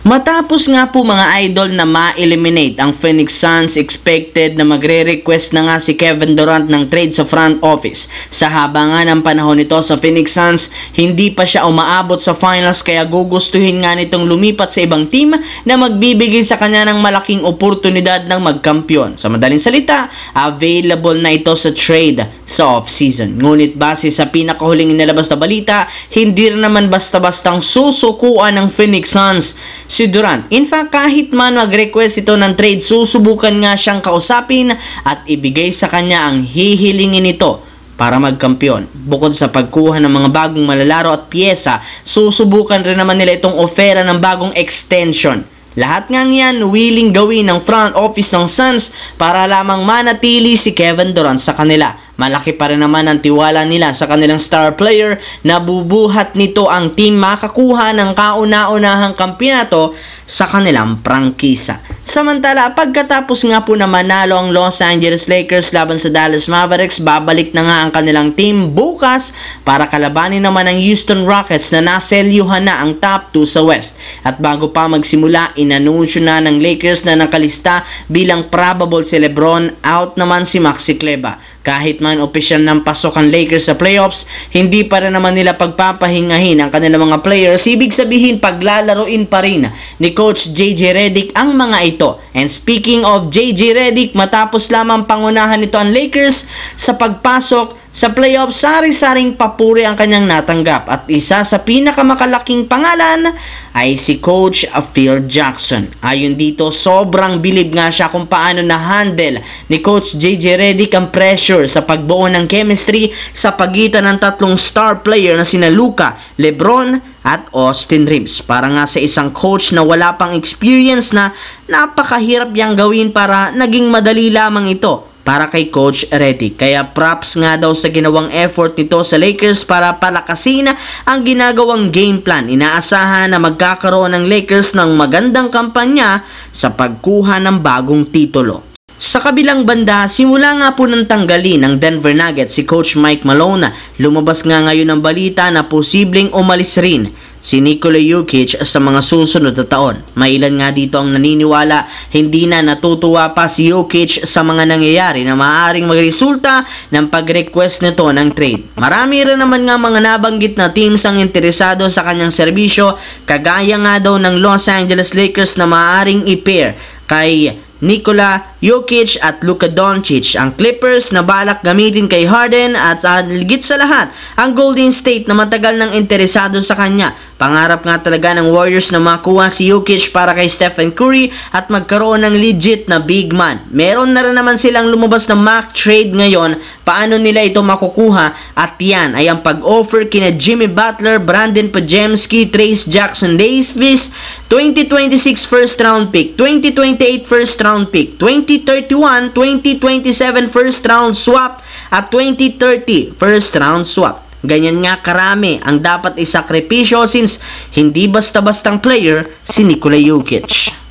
Matapos nga po mga idol na ma-eliminate ang Phoenix Suns, expected na magre-request na nga si Kevin Durant ng trade sa front office. Sa haba nga ng panahon nito sa Phoenix Suns, hindi pa siya umaabot sa finals kaya gugustuhin nga nitong lumipat sa ibang team na magbibigay sa kanya ng malaking oportunidad ng magkampiyon. Sa madaling salita, available na ito sa trade sa off-season. Ngunit base sa pinakahuling inilabas na balita, hindi rin naman basta-bastang susukuan ng Phoenix Suns si Durant. In fact, kahit man mag-request ito ng trade, susubukan nga siyang kausapin at ibigay sa kanya ang hihilingin nito para magkampiyon. Bukod sa pagkuha ng mga bagong malalaro at piyesa, susubukan rin naman nila itong ofera ng bagong extension. Lahat nga yan willing gawin ng front office ng Suns para lamang manatili si Kevin Durant sa kanila. Malaki pa rin naman ang tiwala nila sa kanilang star player na bubuhat nito ang team makakuha ng kauna-unahang kampiyonato sa kanilang prangkisa. Samantala, pagkatapos nga po na manalo ang Los Angeles Lakers laban sa Dallas Mavericks, babalik na nga ang kanilang team bukas para kalabanin naman ang Houston Rockets na naselyuhan na ang top 2 sa West. At bago pa magsimula, inanunsyo na ng Lakers na nakalista bilang probable si LeBron, out naman si Maxi Kleber. Kahit man opisyal ng pasok ang Lakers sa playoffs, hindi pa rin naman nila pagpapahingahin ang kanilang mga players. Ibig sabihin, paglalaroin pa rin ni Coach JJ Redick ang mga ito. And speaking of JJ Redick, matapos lamang pangunahan nito ang Lakers sa pagpasok sa playoffs, sari-saring papuri ang kanyang natanggap. At isa sa pinakamakalaking pangalan ay si Coach Phil Jackson. Ayon dito, sobrang bilib nga siya kung paano na-handle ni Coach JJ Redick ang pressure sa pagbuo ng chemistry sa pagitan ng tatlong star player na sina Luka, LeBron at Austin Reeves. Para nga sa isang coach na wala pang experience, na napakahirap yang gawin para naging madali lamang ito para kay Coach Redick. Kaya props nga daw sa ginawang effort nito sa Lakers para palakasin ang ginagawang game plan. Inaasahan na magkakaroon ng Lakers ng magandang kampanya sa pagkuha ng bagong titulo. Sa kabilang banda, simula nga po ng tanggalin ng Denver Nuggets si Coach Mike Malone, lumabas nga ngayon ang balita na posibleng umalis rin si Nikola Jokic sa mga susunod na taon. May ilan nga dito ang naniniwala hindi na natutuwa pa si Jokic sa mga nangyayari na maaaring magresulta ng pag-request nito ng trade. Marami rin naman nga mga nabanggit na teams ang interesado sa kanyang serbisyo, kagaya nga daw ng Los Angeles Lakers na maaaring i-pair kay Nikola Jokic at Luka Doncic, ang Clippers na balak gamitin kay Harden, at higit sa lahat ang Golden State na matagal nang interesado sa kanya. Pangarap nga talaga ng Warriors na makuha si Jokic para kay Stephen Curry at magkaroon ng legit na big man. Meron na rin naman silang lumabas na mock trade ngayon. Paano nila ito makukuha? At yan ay ang pag-offer kina Jimmy Butler, Brandon Podziemski, Trayce Jackson-Davis, 2026 first round pick, 2028 first round pick, 2031, 2027 first round swap at 2030 first round swap. Ganyan nga karami ang dapat isakripisyo since hindi basta-bastang player si Nikola Jokic.